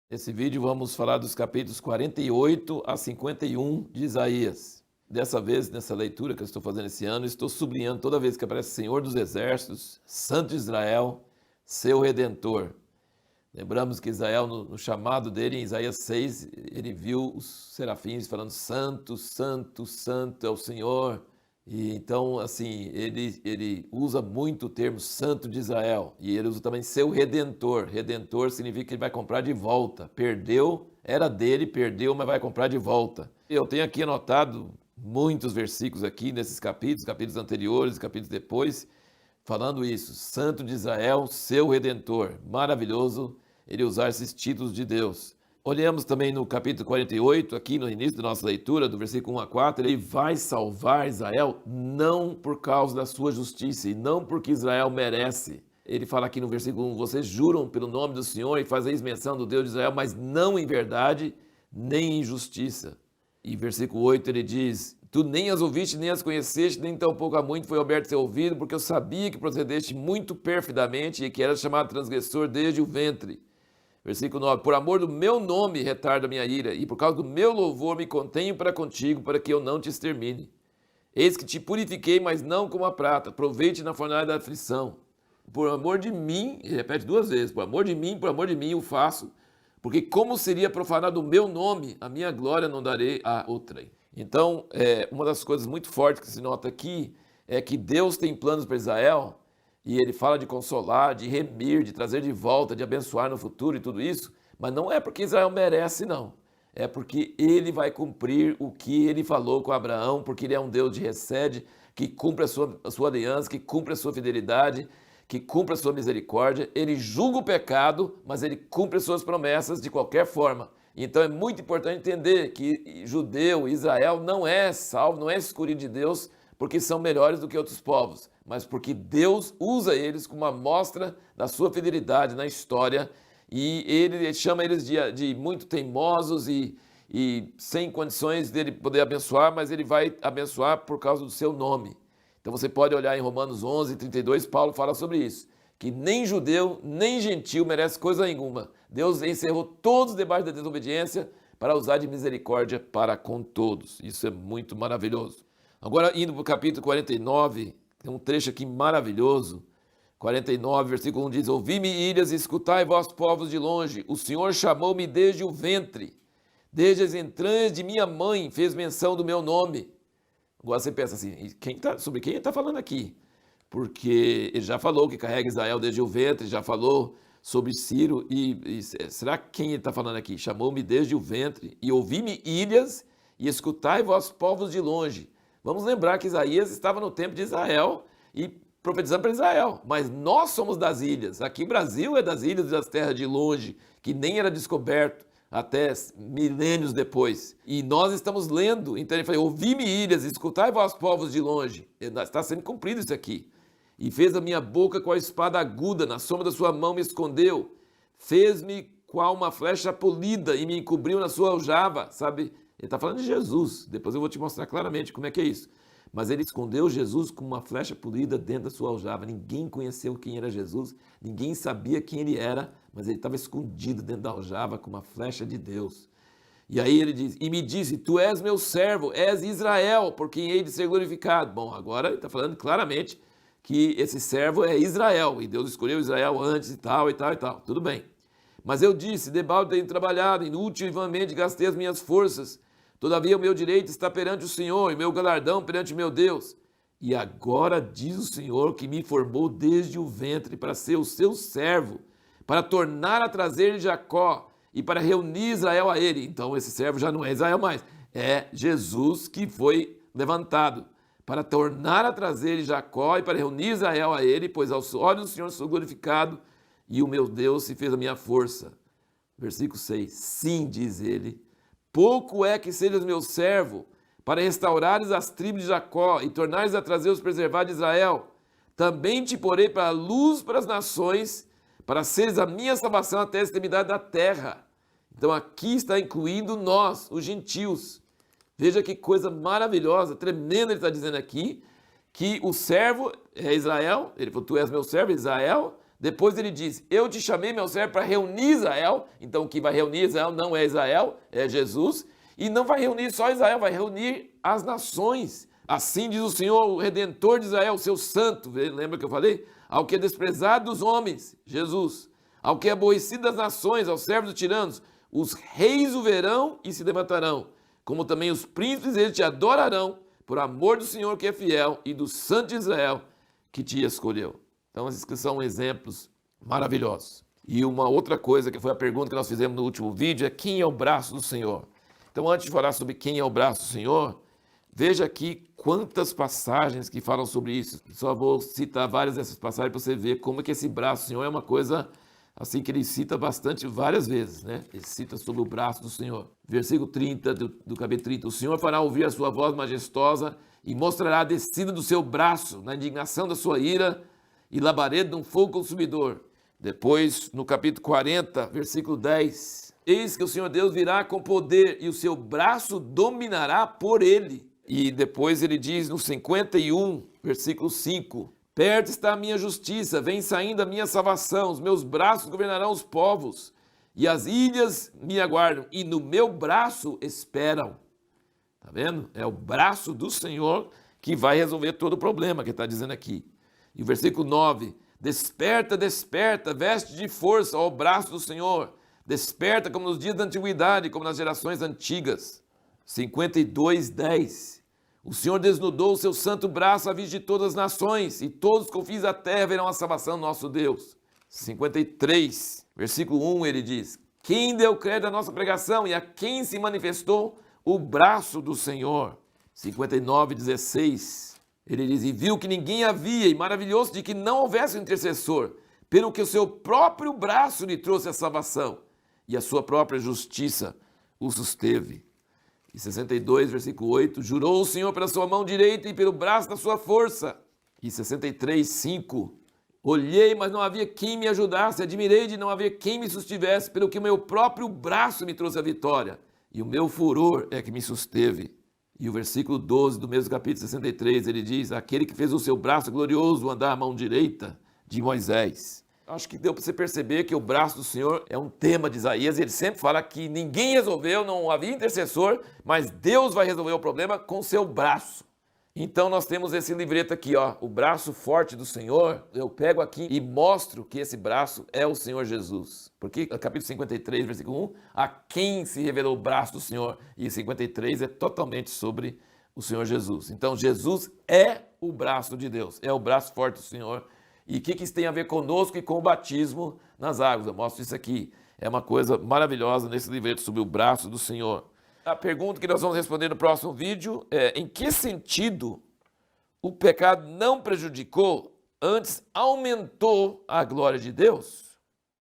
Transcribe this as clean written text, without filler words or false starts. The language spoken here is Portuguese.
Nesse vídeo vamos falar dos capítulos 48 a 51 de Isaías. Dessa vez, nessa leitura que eu estou fazendo esse ano, estou sublinhando toda vez que aparece Senhor dos Exércitos, Santo de Israel, seu Redentor. Lembramos que Israel, no chamado dele, em Isaías 6, ele viu os serafins falando Santo, Santo, Santo é o Senhor. E então, assim, ele usa muito o termo Santo de Israel. E ele usa também seu Redentor. Redentor significa que ele vai comprar de volta. Perdeu, era dele, perdeu, mas vai comprar de volta. Eu tenho aqui anotado muitos versículos aqui nesses capítulos anteriores, capítulos depois, falando isso. Santo de Israel, seu Redentor. Maravilhoso ele usar esses títulos de Deus. Olhamos também no capítulo 48, aqui no início da nossa leitura, do versículo 1 a 4, ele vai salvar Israel não por causa da sua justiça e não porque Israel merece. Ele fala aqui no versículo 1, vocês juram pelo nome do Senhor e fazeis menção do Deus de Israel, mas não em verdade, nem em justiça. E versículo 8 ele diz, tu nem as ouviste, nem as conheceste, nem tampouco há muito foi aberto seu ouvido, porque eu sabia que procedeste muito perfidamente e que eras chamado transgressor desde o ventre. Versículo 9, por amor do meu nome retardo a minha ira, e por causa do meu louvor me contenho para contigo, para que eu não te extermine. Eis que te purifiquei, mas não como a prata, aproveite na fornalha da aflição. Por amor de mim, repete duas vezes, por amor de mim o faço, porque como seria profanado o meu nome, a minha glória não darei a outrem. Então, uma das coisas muito fortes que se nota aqui é que Deus tem planos para Israel, e ele fala de consolar, de remir, de trazer de volta, de abençoar no futuro e tudo isso, mas não é porque Israel merece, não. É porque ele vai cumprir o que ele falou com Abraão, porque ele é um Deus de recede, que cumpre a sua aliança, que cumpre a sua fidelidade, que cumpre a sua misericórdia. Ele julga o pecado, mas ele cumpre as suas promessas de qualquer forma. Então é muito importante entender que judeu, Israel, não é salvo, não é escolhido de Deus, porque são melhores do que outros povos, mas porque Deus usa eles como uma amostra da sua fidelidade na história, e ele chama eles de muito teimosos e sem condições dele poder abençoar, mas ele vai abençoar por causa do seu nome. Então você pode olhar em Romanos 11:32, Paulo fala sobre isso, que nem judeu, nem gentil merece coisa nenhuma. Deus encerrou todos debaixo da desobediência para usar de misericórdia para com todos. Isso é muito maravilhoso. Agora, indo para o capítulo 49, tem um trecho aqui maravilhoso. 49, versículo 1 diz, ouvi-me, ilhas, e escutai, vós povos de longe. O Senhor chamou-me desde o ventre, desde as entranhas de minha mãe, fez menção do meu nome. Agora você pensa assim, sobre quem ele está falando aqui? Porque ele já falou que carrega Israel desde o ventre, já falou sobre Ciro, e será quem ele está falando aqui? Chamou-me desde o ventre, e ouvi-me, ilhas, e escutai, vós povos de longe. Vamos lembrar que Isaías estava no tempo de Israel e profetizando para Israel, mas nós somos das ilhas. Aqui o Brasil é das ilhas e das terras de longe, que nem era descoberto até milênios depois. E nós estamos lendo, então ele falou, ouvi-me ilhas, escutai vós povos de longe. Está sendo cumprido isso aqui. E fez a minha boca com a espada aguda, na sombra da sua mão me escondeu. Fez-me qual uma flecha polida e me encobriu na sua aljava, sabe? Ele está falando de Jesus, depois eu vou te mostrar claramente como é que é isso. Mas ele escondeu Jesus com uma flecha polida dentro da sua aljava. Ninguém conheceu quem era Jesus, ninguém sabia quem ele era, mas ele estava escondido dentro da aljava com uma flecha de Deus. E aí ele diz, e me disse, tu és meu servo, és Israel, por quem hei de ser glorificado. Bom, agora ele está falando claramente que esse servo é Israel, e Deus escolheu Israel antes e tal, e tal, e tal. Tudo bem. Mas eu disse, debalde tenho trabalhado, inútil e vãmente gastei as minhas forças. Todavia o meu direito está perante o Senhor, e meu galardão perante o meu Deus. E agora diz o Senhor que me formou desde o ventre para ser o seu servo, para tornar a trazer Jacó e para reunir Israel a ele. Então esse servo já não é Israel mais, é Jesus que foi levantado, para tornar a trazer Jacó e para reunir Israel a ele, pois aos olhos do Senhor sou glorificado, e o meu Deus se fez a minha força. Versículo 6, sim, diz ele, pouco é que sejas meu servo, para restaurares as tribos de Jacó e tornares a trazer os preservados de Israel. Também te porei para a luz para as nações, para seres a minha salvação até a extremidade da terra. Então aqui está incluindo nós, os gentios. Veja que coisa maravilhosa, tremenda ele está dizendo aqui, que o servo é Israel, ele falou, tu és meu servo, Israel, Depois ele diz, eu te chamei, meu servo, para reunir Israel. Então o que vai reunir Israel não é Israel, é Jesus. E não vai reunir só Israel, vai reunir as nações. Assim diz o Senhor, o Redentor de Israel, o seu santo. Lembra que eu falei? Ao que é desprezado dos homens, Jesus. Ao que é aborrecido das nações, aos servos dos tiranos, os reis o verão e se levantarão. Como também os príncipes, eles te adorarão, por amor do Senhor que é fiel e do Santo de Israel que te escolheu. Então, esses que são exemplos maravilhosos. E uma outra coisa, que foi a pergunta que nós fizemos no último vídeo, é quem é o braço do Senhor? Então, antes de falar sobre quem é o braço do Senhor, veja aqui quantas passagens que falam sobre isso. Só vou citar várias dessas passagens para você ver como é que esse braço do Senhor é uma coisa assim que ele cita bastante várias vezes, né? Ele cita sobre o braço do Senhor. Versículo 30 do capítulo 30. O Senhor fará ouvir a sua voz majestosa e mostrará a descida do seu braço na indignação da sua ira e labareda de um fogo consumidor. Depois, no capítulo 40, versículo 10. Eis que o Senhor Deus virá com poder e o seu braço dominará por ele. E depois ele diz no 51, versículo 5. Perto está a minha justiça, vem saindo a minha salvação, os meus braços governarão os povos, e as ilhas me aguardam, e no meu braço esperam. Está vendo? É o braço do Senhor que vai resolver todo o problema que está dizendo aqui. E o versículo 9, desperta, desperta, veste de força, ó braço do Senhor, desperta como nos dias da antiguidade, como nas gerações antigas. 52, 10. O Senhor desnudou o seu santo braço à vista de todas as nações, e todos os confins da terra verão a salvação do nosso Deus. 53, versículo 1, ele diz, quem deu crédito à nossa pregação e a quem se manifestou o braço do Senhor? 59, 16, ele diz, e viu que ninguém havia, e maravilhou-se de que não houvesse um intercessor, pelo que o seu próprio braço lhe trouxe a salvação, e a sua própria justiça o susteve. E 62, versículo 8, jurou o Senhor pela sua mão direita e pelo braço da sua força. E 63, 5, olhei, mas não havia quem me ajudasse, admirei de não haver quem me sustivesse, pelo que o meu próprio braço me trouxe a vitória, e o meu furor é que me susteve. E o versículo 12 do mesmo capítulo 63, ele diz, aquele que fez o seu braço glorioso andar à mão direita de Moisés. Acho que deu para você perceber que o braço do Senhor é um tema de Isaías. Ele sempre fala que ninguém resolveu, não havia intercessor, mas Deus vai resolver o problema com seu braço. Então nós temos esse livreto aqui, ó, o braço forte do Senhor. Eu pego aqui e mostro que esse braço é o Senhor Jesus. Porque capítulo 53, versículo 1, a quem se revelou o braço do Senhor. E 53 é totalmente sobre o Senhor Jesus. Então Jesus é o braço de Deus, é o braço forte do Senhor. E o que isso tem a ver conosco e com o batismo nas águas? Eu mostro isso aqui. É uma coisa maravilhosa nesse livreto sobre o braço do Senhor. A pergunta que nós vamos responder no próximo vídeo é, em que sentido o pecado não prejudicou, antes aumentou a glória de Deus?